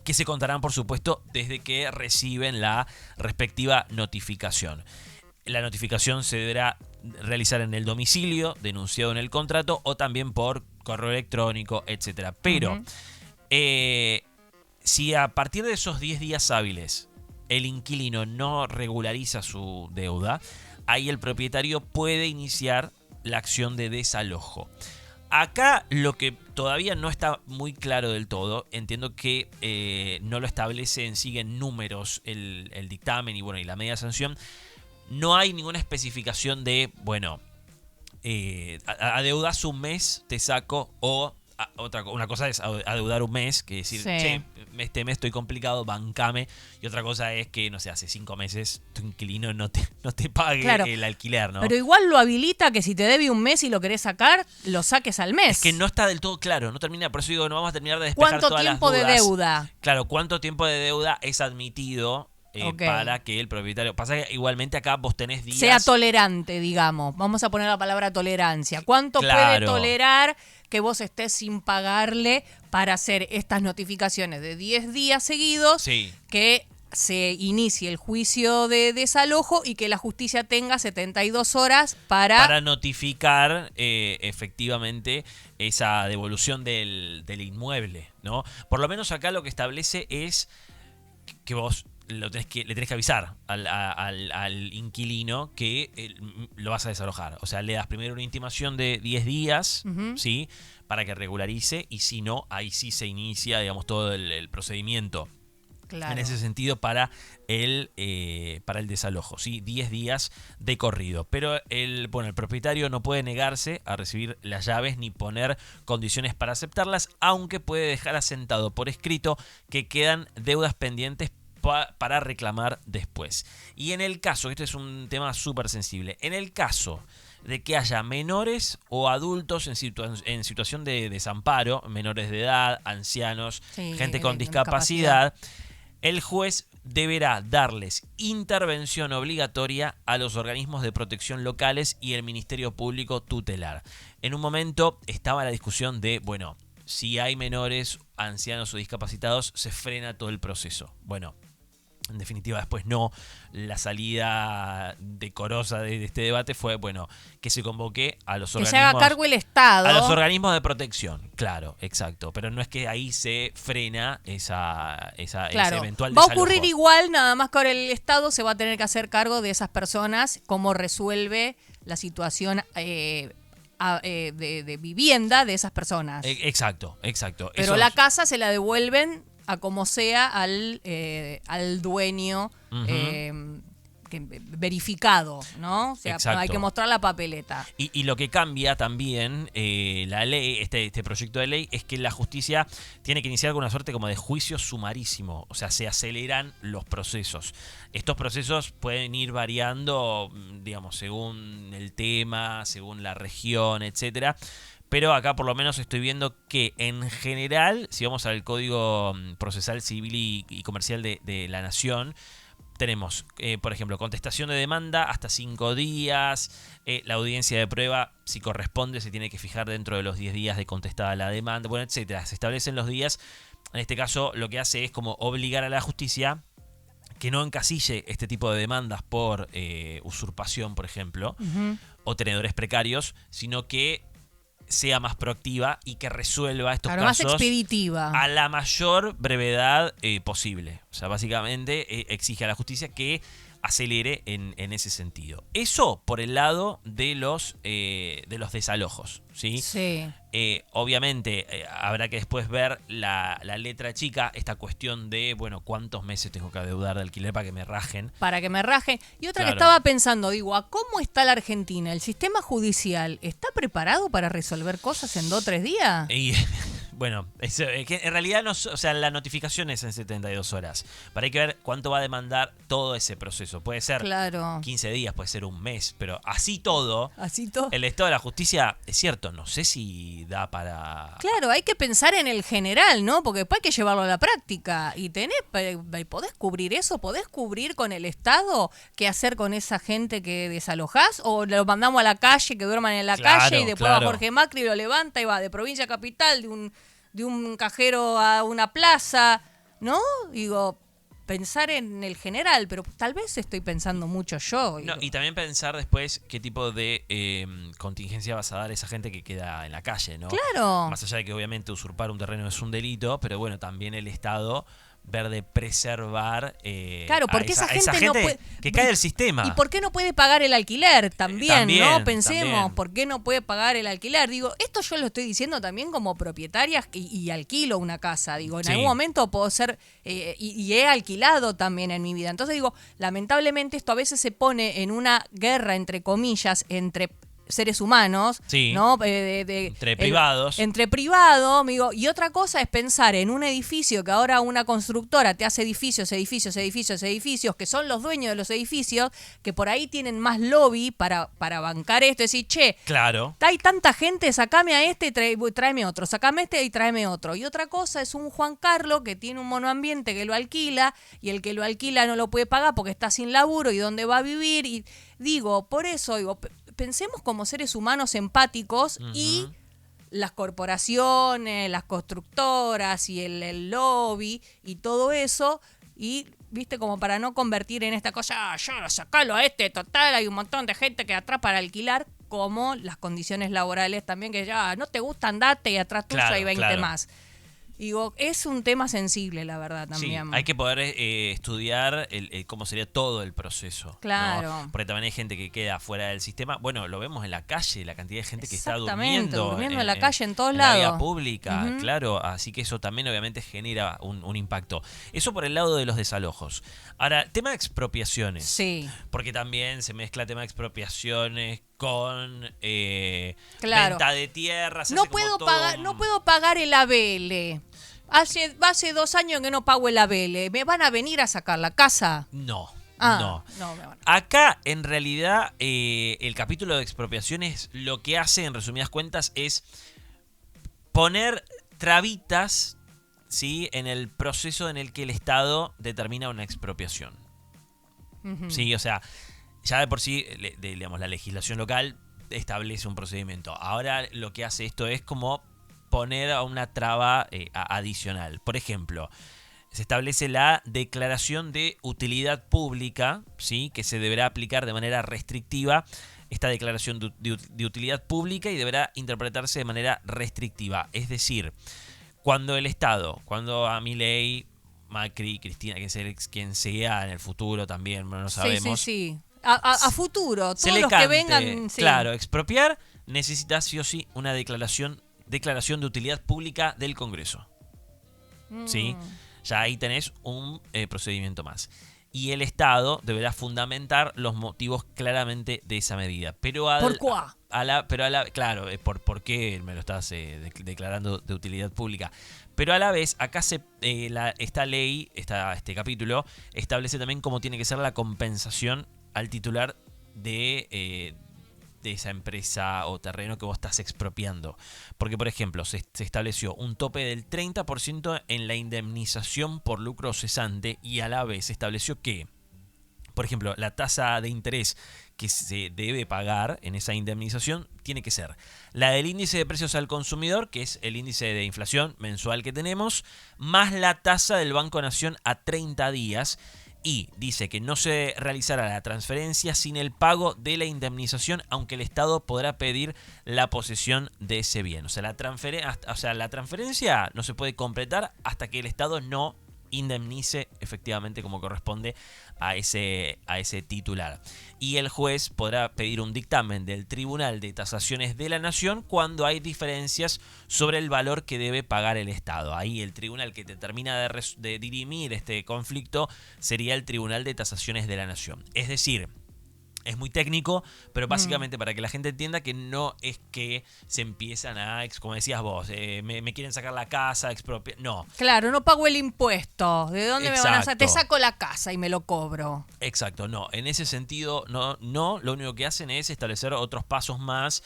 que se contarán, por supuesto, desde que reciben la respectiva notificación. La notificación se deberá realizar en el domicilio denunciado en el contrato o también por correo electrónico, etc. Pero si a partir de esos 10 días hábiles el inquilino no regulariza su deuda, ahí el propietario puede iniciar la acción de desalojo. Acá lo que todavía no está muy claro del todo, entiendo que no lo establece en sí en números el dictamen y la media sanción. No hay ninguna especificación de, adeudas un mes, te saco, o una cosa es adeudar un mes, que decir, che, este mes estoy complicado, bancame. Y otra cosa es que, no sé, hace 5 meses tu inquilino no te pague el alquiler, ¿no?
Pero igual lo habilita que si te debe un mes y lo querés sacar, lo saques al mes.
Es que no está del todo claro, no termina, por eso digo, no vamos a terminar de despejar todas las dudas.
¿Cuánto tiempo de deuda?
Claro, ¿cuánto tiempo de deuda es admitido para que el propietario... Pasa que igualmente acá vos tenés días...
Sea tolerante, digamos. Vamos a poner la palabra tolerancia. ¿Cuánto puede tolerar que vos estés sin pagarle para hacer estas notificaciones de 10 días seguidos?
Sí.
Que se inicie el juicio de desalojo y que la justicia tenga 72 horas para
notificar efectivamente esa devolución del inmueble, ¿no? Por lo menos acá lo que establece es que vos le tenés que avisar al inquilino que lo vas a desalojar. O sea, le das primero una intimación de 10 días, ¿sí? Para que regularice, y si no, ahí sí se inicia, digamos, todo el procedimiento. Claro. En ese sentido para el desalojo, ¿sí? 10 días de corrido. Pero el propietario no puede negarse a recibir las llaves ni poner condiciones para aceptarlas, aunque puede dejar asentado por escrito que quedan deudas pendientes para reclamar después. Y en el caso, esto es un tema súper sensible, en el caso de que haya menores o adultos en situación de desamparo, menores de edad, ancianos, gente con discapacidad, el juez deberá darles intervención obligatoria a los organismos de protección locales y el Ministerio Público tutelar. En un momento estaba la discusión de, si hay menores, ancianos o discapacitados, se frena todo el proceso. En definitiva, después no. La salida decorosa de este debate fue, que se convoque a los organismos...
Que se haga cargo el Estado.
A los organismos de protección, claro, exacto. Pero no es que ahí se frena ese eventual desalojo.
Va a ocurrir igual, nada más que ahora el Estado se va a tener que hacer cargo de esas personas, cómo resuelve la situación de vivienda de esas personas.
Exacto.
Pero la casa se la devuelven a como sea al dueño verificado, ¿no? O sea, hay que mostrar la papeleta.
Y lo que cambia también la ley, este proyecto de ley, es que la justicia tiene que iniciar con una suerte como de juicio sumarísimo. O sea, se aceleran los procesos. Estos procesos pueden ir variando, digamos, según el tema, según la región, etcétera. Pero acá por lo menos estoy viendo que en general, si vamos al Código Procesal Civil y Comercial de la Nación, tenemos, por ejemplo, contestación de demanda hasta 5 días, la audiencia de prueba, si corresponde, se tiene que fijar dentro de los 10 días de contestada la demanda, etcétera. Se establecen los días. En este caso, lo que hace es como obligar a la justicia que no encasille este tipo de demandas por usurpación, por ejemplo, o tenedores precarios, sino que sea más proactiva y que resuelva estos casos
más expeditiva,
a la mayor brevedad posible. O sea, básicamente exige a la justicia que acelere en ese sentido. Eso por el lado de los desalojos, ¿sí?
Sí.
Obviamente habrá que después ver la letra chica, esta cuestión de, bueno, cuántos meses tengo que adeudar de alquiler para que me rajen.
Para que me rajen. Y otra
Claro.
que estaba pensando, digo, ¿a cómo está la Argentina? ¿El sistema judicial está preparado para resolver cosas en 2 o 3 días?
Y bueno, es que en realidad no, o sea, la notificación es en 72 horas. Pero hay que ver cuánto va a demandar todo ese proceso. Puede ser
Claro.
15 días, puede ser un mes, pero así todo,
Así todo.
el estado de la justicia, es cierto, no sé si da para...
Claro, hay que pensar en el general, ¿no? Porque después hay que llevarlo a la práctica. Y podés cubrir eso, podés cubrir con el Estado qué hacer con esa gente que desalojás, o lo mandamos a la calle, que duerman en la
Claro,
calle, y después
claro.
va Jorge Macri, lo levanta y va de provincia a capital, de un cajero a una plaza, ¿no? Digo, pensar en el general, pero tal vez estoy pensando mucho yo.
No, y también pensar después qué tipo de contingencia vas a dar a esa gente que queda en la calle, ¿no?
Claro.
Más allá de que obviamente usurpar un terreno es un delito, pero bueno, también el Estado ver de preservar
Claro, porque
a
esa gente no puede,
que cae del sistema.
¿Y por qué no puede pagar el alquiler? También, ¿no? Pensemos,
también.
¿por qué no puede pagar el alquiler? Digo, esto yo lo estoy diciendo también como propietaria y alquilo una casa. Digo, en
Sí.
algún momento puedo ser, y he alquilado también en mi vida. Entonces digo, lamentablemente esto a veces se pone en una guerra, entre comillas, entre seres humanos,
Sí.
¿no?
Entre privados.
Entre privados, amigo. Y otra cosa es pensar en un edificio que ahora una constructora te hace edificios, que son los dueños de los edificios, que por ahí tienen más lobby para bancar esto. Decir, che,
Claro.
hay tanta gente, sacame a este y tráeme otro, sacame a este y tráeme otro. Y otra cosa es un Juan Carlos que tiene un monoambiente que lo alquila, y el que lo alquila no lo puede pagar porque está sin laburo y dónde va a vivir. Y digo, por eso digo, pensemos como seres humanos empáticos.
Ujú.
Y las corporaciones, las constructoras y el lobby y todo eso, y viste, como para no convertir en esta cosa, ya sacalo a este, total, hay un montón de gente que atrás para alquilar, como las condiciones laborales también, que ya no te gustan, date, y atrás tuyo
Claro,
hay 20
claro.
más. Digo, es un tema sensible, la verdad, también.
Sí, hay que poder estudiar cómo sería todo el proceso, ¿no?
Claro.
Porque también hay gente que queda fuera del sistema. Bueno, lo vemos en la calle, la cantidad de gente que está
Exactamente,
durmiendo
en la calle, en todos
la vía
lados.
pública,
Ujú.
claro. Así que eso también obviamente genera un impacto. Eso por el lado de los desalojos. Ahora, tema de expropiaciones.
Sí.
Porque también se mezcla tema de expropiaciones con
Claro.
venta de tierras.
No puedo pagar el ABL. Hace 2 años que no pago el ABL. ¿Me van a venir a sacar la casa?
No.
No.
Acá, en realidad, el capítulo de expropiaciones lo que hace, en resumidas cuentas, es poner trabitas, ¿sí?, en el proceso en el que el Estado determina una expropiación.
Ujú.
Sí, o sea, ya de por sí, digamos, la legislación local establece un procedimiento. Ahora lo que hace esto es como poner a una traba adicional. Por ejemplo, se establece la declaración de utilidad pública, ¿sí?, que se deberá aplicar de manera restrictiva. Esta declaración de utilidad pública y deberá interpretarse de manera restrictiva. Es decir, cuando el Estado, cuando a Milei, Macri, Cristina, quien sea en el futuro también, no sabemos.
Sí. A futuro,
Se
todos
le
los
cante,
que vengan. Sí.
claro, expropiar, necesita sí o sí una declaración de utilidad pública del Congreso. ¿Sí? Ya ahí tenés un procedimiento más. Y el Estado deberá fundamentar los motivos claramente de esa medida. Pero
¿Por cuá?
claro, por qué me lo estás declarando de utilidad pública. Pero a la vez, acá esta ley, este capítulo, establece también cómo tiene que ser la compensación al titular de esa empresa o terreno que vos estás expropiando. Porque, por ejemplo, se estableció un tope del 30% en la indemnización por lucro cesante y a la vez se estableció que, por ejemplo, la tasa de interés que se debe pagar en esa indemnización tiene que ser la del índice de precios al consumidor, que es el índice de inflación mensual que tenemos, más la tasa del Banco Nación a 30 días. Y dice que no se realizará la transferencia sin el pago de la indemnización, aunque el Estado podrá pedir la posesión de ese bien. O sea, la transferencia no se puede completar hasta que el Estado no indemnice efectivamente como corresponde a ese titular. Y el juez podrá pedir un dictamen del Tribunal de Tasaciones de la Nación cuando hay diferencias sobre el valor que debe pagar el Estado. Ahí el tribunal que te termina de dirimir este conflicto sería el Tribunal de Tasaciones de la Nación. Es decir, es muy técnico, pero básicamente para que la gente entienda que no es que se empiezan a, como decías vos, me quieren sacar la casa, expropiar. No.
Claro, no pago el impuesto. ¿De dónde
Exacto.
me van a sacar? Te saco la casa y me lo cobro.
Exacto, no. En ese sentido, no. Lo único que hacen es establecer otros pasos más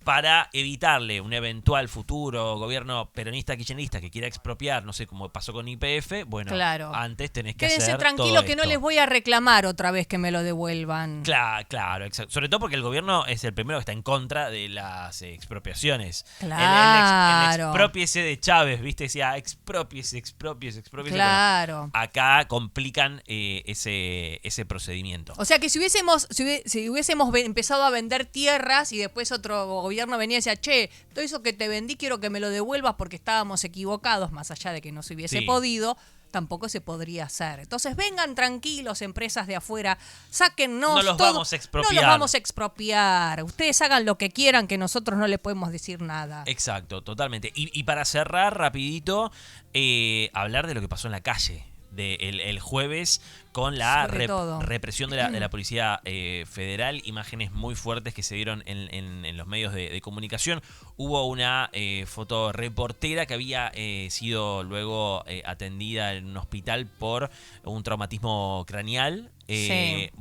para evitarle un eventual futuro gobierno peronista kirchnerista que quiera expropiar, no sé, como pasó con YPF. Bueno, claro, antes tenés que
Quédense
hacer
tranquilo
todo
que
esto.
No les voy a reclamar otra vez que me lo devuelvan.
Claro, exacto. Sobre todo porque el gobierno es el primero que está en contra de las expropiaciones.
Claro.
El expropiese de Chávez, ¿viste? Decía expropiese.
Claro.
Bueno, acá complican ese procedimiento.
O sea que si hubiésemos empezado a vender tierras y después otro gobierno venía y decía, che, todo eso que te vendí quiero que me lo devuelvas porque estábamos equivocados, más allá de que no se hubiese podido, tampoco se podría hacer. Entonces vengan tranquilos, empresas de afuera, sáquennos
no los
todo.
Vamos a expropiar.
No los vamos a expropiar. Ustedes hagan lo que quieran, que nosotros no les podemos decir nada.
Exacto, totalmente. Y para cerrar rapidito, hablar de lo que pasó en la calle. El jueves con la represión de la Policía Federal, imágenes muy fuertes que se dieron en los medios de comunicación. Hubo una fotoreportera que había sido luego atendida en un hospital por un traumatismo craneal.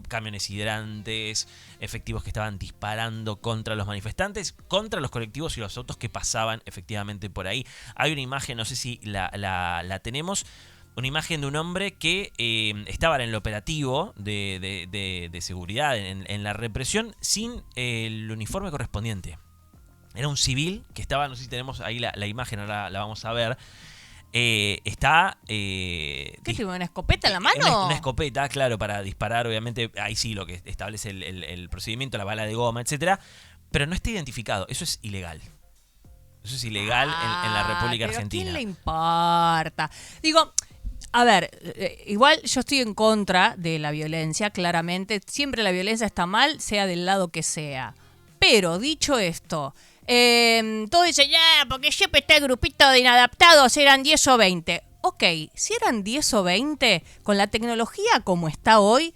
Camiones hidrantes, efectivos que estaban disparando contra los manifestantes, contra los colectivos y los autos que pasaban efectivamente por ahí. Hay una imagen, no sé si la tenemos. Una imagen de un hombre que estaba en el operativo de seguridad, en la represión, sin el uniforme correspondiente. Era un civil que estaba, no sé si tenemos ahí la imagen, ahora la vamos a ver. ¿Qué
tiene, una escopeta en la mano?
Una escopeta, claro, para disparar, obviamente, ahí sí lo que establece el procedimiento, la bala de goma, etcétera. Pero no está identificado, eso es ilegal. Eso es ilegal en la República Argentina.
¿A quién le importa? Digo, a ver, igual yo estoy en contra de la violencia, claramente. Siempre la violencia está mal, sea del lado que sea. Pero, dicho esto, todos dicen, ya, porque siempre está el grupito de inadaptados, eran 10 o 20. Ok, si eran 10 o 20, con la tecnología como está hoy,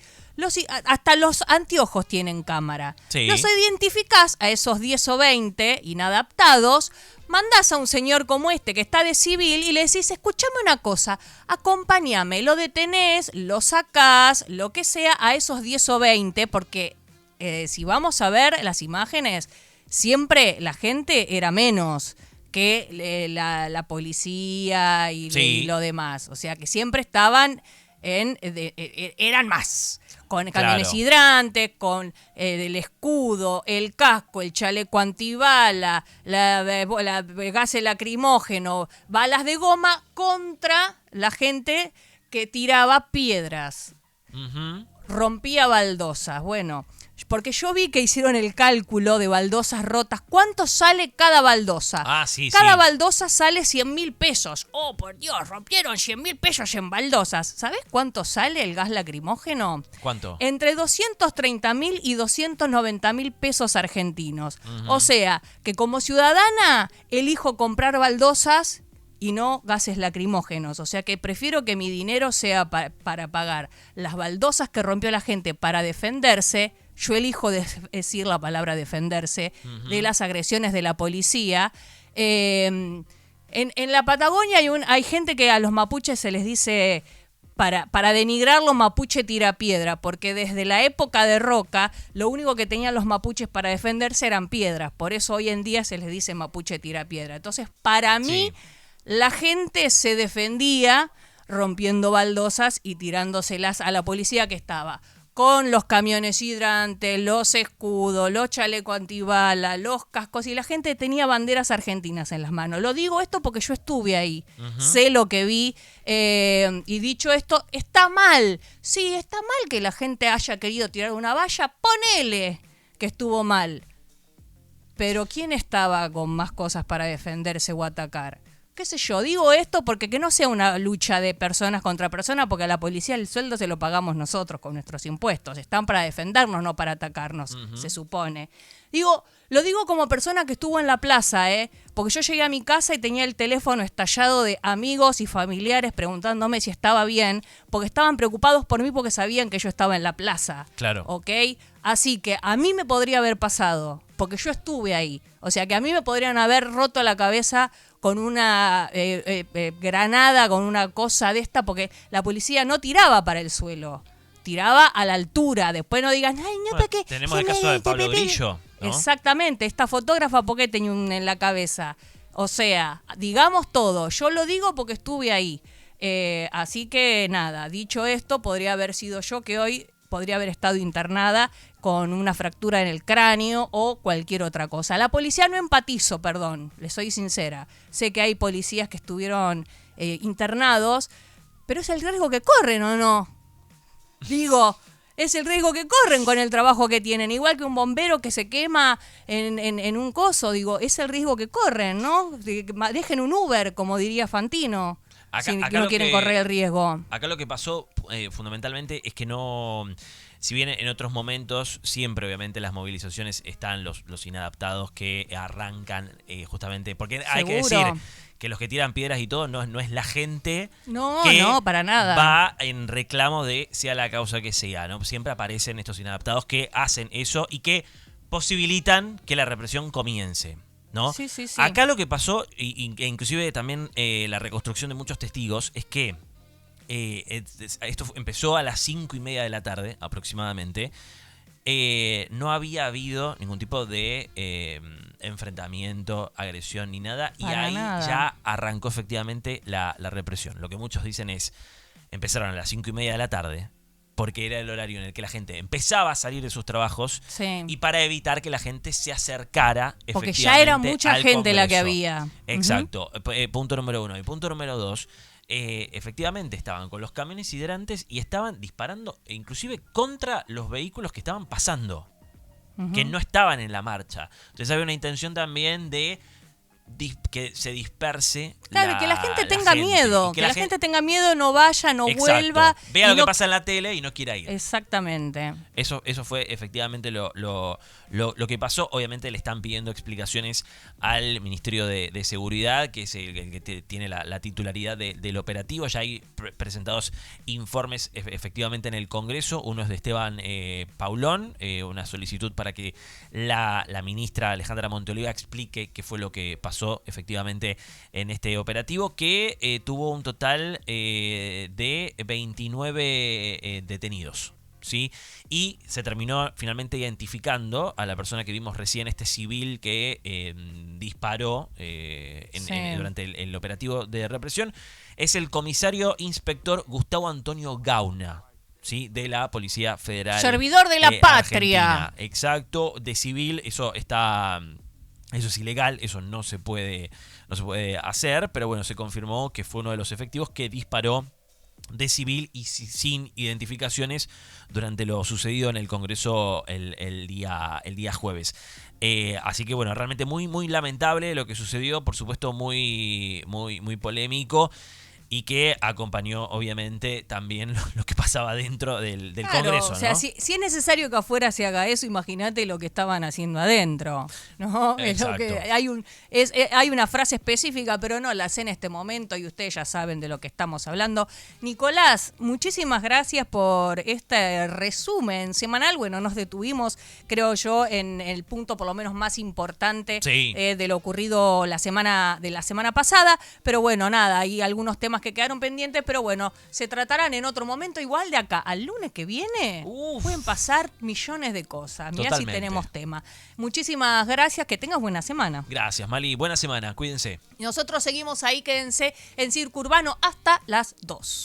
hasta los anteojos tienen cámara.
Sí.
Los identificás a esos 10 o 20 inadaptados, mandás a un señor como este que está de civil y le decís, escuchame una cosa, acompáñame, lo detenés, lo sacás, lo que sea, a esos 10 o 20, porque si vamos a ver las imágenes, siempre la gente era menos que la policía y lo demás. O sea que siempre estaban eran más. Con camiones hidrantes, con el escudo, el casco, el chaleco antibala, la gas lacrimógeno, balas de goma contra la gente que tiraba piedras.
Uh-huh.
Rompía baldosas. Bueno, porque yo vi que hicieron el cálculo de baldosas rotas. ¿Cuánto sale cada baldosa? Cada baldosa sale 100.000 pesos. Oh, por Dios, rompieron 100.000 pesos en baldosas. ¿Sabés cuánto sale el gas lacrimógeno?
¿Cuánto?
Entre 230.000 y 290.000 pesos argentinos. Uh-huh. O sea, que como ciudadana elijo comprar baldosas y no gases lacrimógenos. O sea que prefiero que mi dinero sea para pagar las baldosas que rompió la gente para defenderse. Yo elijo decir la palabra defenderse de las agresiones de la policía. En la Patagonia hay gente que a los mapuches se les dice, para denigrarlo, mapuche tira piedra, porque desde la época de Roca, lo único que tenían los mapuches para defenderse eran piedras. Por eso hoy en día se les dice mapuche tira piedra. Entonces, para mí, la gente se defendía rompiendo baldosas y tirándoselas a la policía que estaba con los camiones hidrantes, los escudos, los chalecos antibala, los cascos, y la gente tenía banderas argentinas en las manos. Lo digo esto porque yo estuve ahí, sé lo que vi, y dicho esto, está mal. Sí, está mal que la gente haya querido tirar una valla, ponele que estuvo mal. Pero ¿quién estaba con más cosas para defenderse o atacar? Qué sé yo, digo esto porque que no sea una lucha de personas contra personas, porque a la policía el sueldo se lo pagamos nosotros con nuestros impuestos. Están para defendernos, no para atacarnos, se supone. Lo digo como persona que estuvo en la plaza, porque yo llegué a mi casa y tenía el teléfono estallado de amigos y familiares preguntándome si estaba bien, porque estaban preocupados por mí porque sabían que yo estaba en la plaza.
Claro.
¿Ok? Así que a mí me podría haber pasado, porque yo estuve ahí. O sea que a mí me podrían haber roto la cabeza con una granada, con una cosa de esta, porque la policía no tiraba para el suelo, tiraba a la altura. Después no digan, ay, no,
Bueno,
porque...
tenemos el caso de Pablo Grillo, ¿no?
Exactamente, esta fotógrafa, ¿por qué tenía un en la cabeza? O sea, digamos todo, yo lo digo porque estuve ahí. Así que nada, dicho esto, podría haber sido yo que hoy podría haber estado internada con una fractura en el cráneo o cualquier otra cosa. La policía no empatizo, perdón, les soy sincera. Sé que hay policías que estuvieron internados, pero es el riesgo que corren, ¿o no? Digo, es el riesgo que corren con el trabajo que tienen. Igual que un bombero que se quema en un coso, digo, es el riesgo que corren, ¿no? Dejen un Uber, como diría Fantino, si no quieren correr el riesgo.
Acá lo que pasó fundamentalmente es que no... Si bien en otros momentos siempre obviamente las movilizaciones están los inadaptados que arrancan justamente... Porque hay que decir que los que tiran piedras y todo no es la gente
no, para nada.
Va en reclamo de sea la causa que sea, ¿no? Siempre aparecen estos inadaptados que hacen eso y que posibilitan que la represión comience, ¿no?
Sí.
Acá lo que pasó, e inclusive también la reconstrucción de muchos testigos, es que esto empezó a las 5:30 de la tarde aproximadamente. No había habido ningún tipo de enfrentamiento, agresión ni nada. Y ahí ya arrancó efectivamente la represión. Lo que muchos dicen es, empezaron a las 5:30 de la tarde, porque era el horario en el que la gente empezaba a salir de sus trabajos, y para evitar que la gente se acercara efectivamente
porque ya era mucha gente
Congreso.
La que había.
Exacto, punto número 1. Y punto número 2, efectivamente estaban con los camiones hidrantes y estaban disparando inclusive contra los vehículos que estaban pasando, que no estaban en la marcha. Entonces había una intención también de que se disperse.
Claro, que la gente tenga miedo. Que la gente tenga miedo, no vaya, no vuelva.
Vea lo que pasa en la tele y no quiera ir.
Exactamente.
Eso fue efectivamente lo que pasó. Obviamente le están pidiendo explicaciones al Ministerio de Seguridad, que es el que tiene la titularidad del operativo. Ya hay presentados informes efectivamente en el Congreso. Uno es de Esteban Paulón, una solicitud para que la ministra Alejandra Monteoliva explique qué fue lo que pasó efectivamente en este operativo, que tuvo un total de 29 detenidos. ¿Sí? Y se terminó finalmente identificando a la persona que vimos recién, este civil que disparó durante el operativo de represión. Es el comisario inspector Gustavo Antonio Gauna, ¿sí? De la Policía Federal.
Servidor de la patria.
Argentina. Exacto, de civil, eso es ilegal, eso no se puede hacer, pero bueno, se confirmó que fue uno de los efectivos que disparó de civil y sin identificaciones durante lo sucedido en el Congreso el día jueves. Así que bueno, realmente muy, muy lamentable lo que sucedió, por supuesto muy, muy, muy polémico. Y que acompañó, obviamente, también lo que pasaba dentro del Congreso, ¿no?
O sea, si es necesario que afuera se haga eso, imagínate lo que estaban haciendo adentro, ¿no?
Exacto.
Hay una frase específica, pero no la sé en este momento y ustedes ya saben de lo que estamos hablando. Nicolás, muchísimas gracias por este resumen semanal. Bueno, nos detuvimos, creo yo, en el punto por lo menos más importante de lo ocurrido la semana pasada. Pero bueno, nada, hay algunos temas que quedaron pendientes, pero bueno, se tratarán en otro momento. Igual de acá al lunes que viene pueden pasar millones de cosas. Mirá si tenemos tema. Muchísimas gracias, que tengas buena semana.
Gracias, Mali, buena semana, cuídense.
Nosotros seguimos ahí, quédense en Circo Urbano hasta las 2.